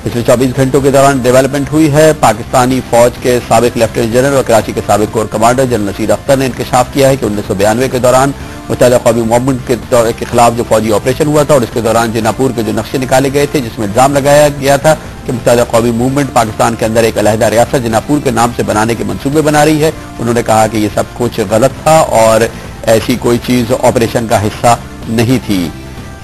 पिछले 24 घंटों के दौरान डेवलपमेंट हुई है। पाकिस्तानी फौज के साबिक लेफ्टिनेंट जनरल और कराची के साबिक corps commander general Naseer Akhtar ने इंकशाफ किया है कि 1992 के दौरान मुत्तहिदा कौमी मूवमेंट के खिलाफ जो फौजी ऑपरेशन हुआ था और इसके दौरान जिनापुर के जो नक्शे निकाले गए थे, जिसमें इल्जाम लगाया गया था कि मुत्तहिदा कौमी मूवमेंट पाकिस्तान के अंदर एक अलहदा रियासत जिनापुर के नाम से बनाने के मंसूबे बना रही है। उन्होंने कहा कि ये सब कुछ गलत था और ऐसी कोई चीज ऑपरेशन का हिस्सा नहीं थी।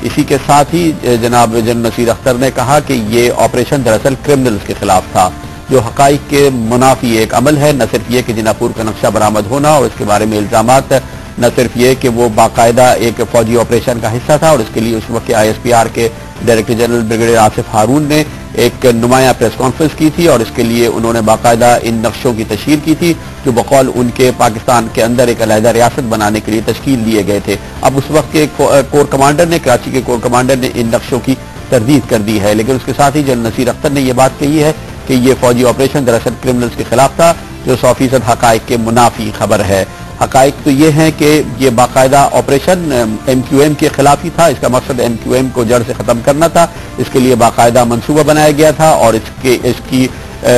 इसी के साथ ही जनाब जनरल नसीर अख्तर ने कहा कि ये ऑपरेशन दरअसल क्रिमिनल्स के खिलाफ था, जो हकाइक के मुनाफी एक अमल है। न सिर्फ ये कि जिनापुर का नक्शा बरामद होना और इसके बारे में इल्जामात, न सिर्फ ये कि वो बाकायदा एक फौजी ऑपरेशन का हिस्सा था और इसके लिए उस वक्त के ISPR के डायरेक्टर जनरल ब्रिगेडियर आसिफ हारून ने एक नुमाया प्रेस कॉन्फ्रेंस की थी और इसके लिए उन्होंने बाकायदा इन नक्शों की तशहीर की थी जो बकौल उनके पाकिस्तान के अंदर एक अलहदा रियासत बनाने के लिए तश्कील दिए गए थे। अब उस वक्त के कोर कमांडर ने, कराची के कोर कमांडर ने इन नक्शों की तरदीद कर दी है, लेकिन उसके साथ ही जनरल नसीर अख्तर ने यह बात कही है कि ये फौजी ऑपरेशन दरअसल क्रिमिनल्स के खिलाफ था, जो 100% हकाइक के मुनाफी खबर है। हकाइक तो ये है कि ये बाकायदा ऑपरेशन MQM के खिलाफ ही था। इसका मकसद MQM को जड़ से खत्म करना था। इसके लिए बाकायदा मंसूबा बनाया गया था और इसकी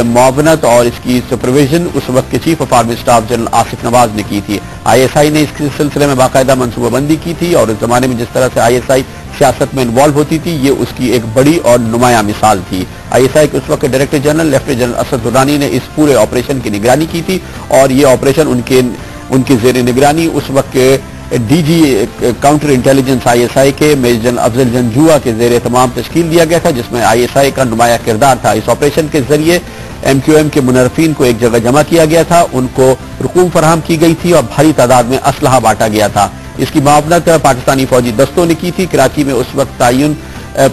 मुआवनत और इसकी सुपरविजन उस वक्त के chief of army staff general Asif Nawaz ने की थी। ISI ने इस सिलसिले में बाकायदा मंसूबाबंदी की थी और इस जमाने में जिस तरह से ISI सियासत में इन्वॉल्व होती थी, ये उसकी एक बड़ी और नुमाया मिसाल थी। ISI के उस वक्त director general lieutenant general Asad Durrani ने इस पूरे ऑपरेशन की निगरानी की थी और ये ऑपरेशन उनकी जेर निगरानी उस वक्त के DG काउंटर इंटेलिजेंस ISI के मेजर जनरल अफजल जंजुआ के जेर तमाम तश्कील दिया गया था, जिसमें ISI का नुमाया किरदार था। इस ऑपरेशन के जरिए MQM के मुनर्रफीन को एक जगह जमा किया गया था, उनको रकूम फराहम की गई थी और भारी तादाद में असलहा बांटा गया था। इसकी मुआवनत पाकिस्तानी फौजी दस्तों ने की थी। कराची में उस वक्त तयन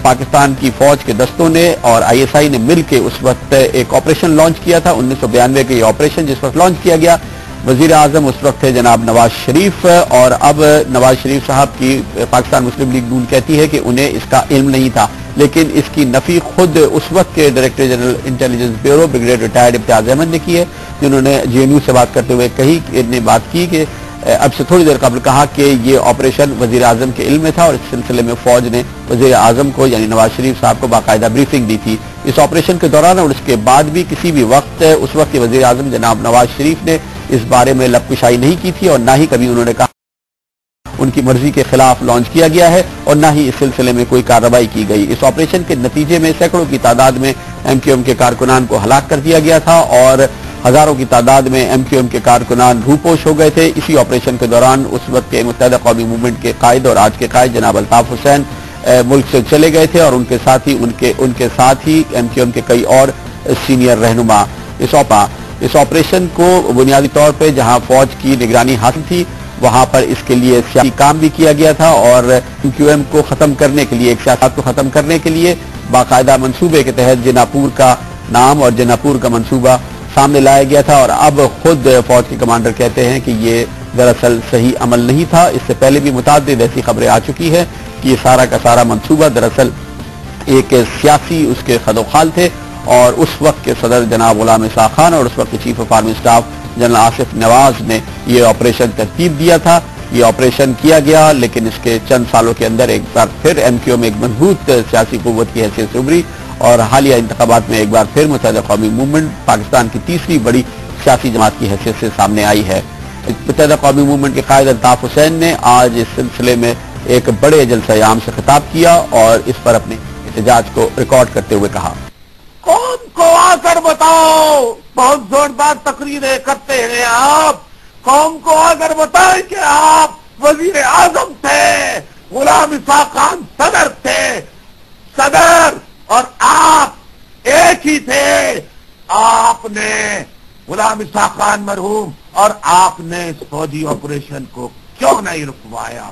पाकिस्तान की फौज के दस्तों ने और ISI ने मिलकर उस वक्त एक ऑपरेशन लॉन्च किया था। 1992 के ये ऑपरेशन जिस वक्त लॉन्च किया गया, वजीर आजम उस वक्त थे जनाब नवाज शरीफ और अब नवाज शरीफ साहब की पाकिस्तान मुस्लिम लीग नून कहती है कि उन्हें इसका इल्म नहीं था, लेकिन इसकी नफी खुद उस वक्त के director general intelligence bureau brigadier retired Imtiaz Ahmed ने की है, जिन्होंने GNU से बात करते हुए बात की कि अब से थोड़ी देर कबल कहा कि ये ऑपरेशन वजीर आजम के इल्म में था और इस सिलसिले में फौज ने वजीर आजम को यानी नवाज शरीफ साहब को बाकायदा ब्रीफिंग दी थी। इस ऑपरेशन के दौरान और उसके बाद भी किसी भी वक्त उस वक्त के वजीर आजम जनाब नवाज शरीफ ने इस बारे में लबकुशाई नहीं की थी और ना ही कभी उन्होंने कहा उनकी मर्जी के खिलाफ लॉन्च किया गया है और ना ही इस सिलसिले में कोई कार्रवाई की गई। इस ऑपरेशन के नतीजे में सैकड़ों की तादाद में MQM के कारकुनान को हलाक कर दिया गया था और हजारों की तादाद में MQM के कारकुनान रूपोश हो गए थे। इसी ऑपरेशन के दौरान उस वक्त के मुत्तहिदा कौमी मूवमेंट के कायद और आज के कायद जनाब अल्ताफ हुसैन मुल्क से चले गए थे और उनके साथ ही MQM के कई और सीनियर रहनुमा। इस ऑपरेशन को बुनियादी तौर पर जहां फौज की निगरानी हासिल थी, वहां पर इसके लिए सियासी काम भी किया गया था और MQM को खत्म करने के लिए, एक सियासत को खत्म करने के लिए बाकायदा मंसूबे के तहत जिनापुर का नाम और जिनापुर का मंसूबा सामने लाया गया था और अब खुद फौज के कमांडर कहते हैं कि ये दरअसल सही अमल नहीं था। इससे पहले भी मुताद्दिद ऐसी खबरें आ चुकी है कि ये सारा का सारा मंसूबा दरअसल एक सियासी उसके खदोखाल थे और उस वक्त के सदर जनाब गुलाम इसाक खान और उस वक्त के chief of army staff general Asif Nawaz ने ये ऑपरेशन तरतीब दिया था। ये ऑपरेशन किया गया, लेकिन इसके चंद सालों के अंदर एक बार फिर MQM एक मजबूत सियासी कुव्वत की हैसियत से उभरी और हालिया इंतखाबात में एक बार फिर मुत्तहिदा कौमी मूवमेंट पाकिस्तान की तीसरी बड़ी सियासी जमात की हैसियत से सामने आई है। मुत्तहिदा कौमी मूवमेंट के कायद अल्ताफ हुसैन ने आज इस सिलसिले में एक बड़े जलसा आम से खिताब किया और इस पर अपने एहतजाज को रिकॉर्ड करते हुए कहा, कौम को आकर बताओ, बहुत जोरदार तकरीरें करते हैं आप, कौम को आकर बताएं कि आप वजीर आजम थे, गुलाम इसाक खान सदर थे, सदर और आप एक ही थे। आपने गुलाम इसाक खान मरहूम और आपने इस फौजी ऑपरेशन को क्यों नहीं रुकवाया?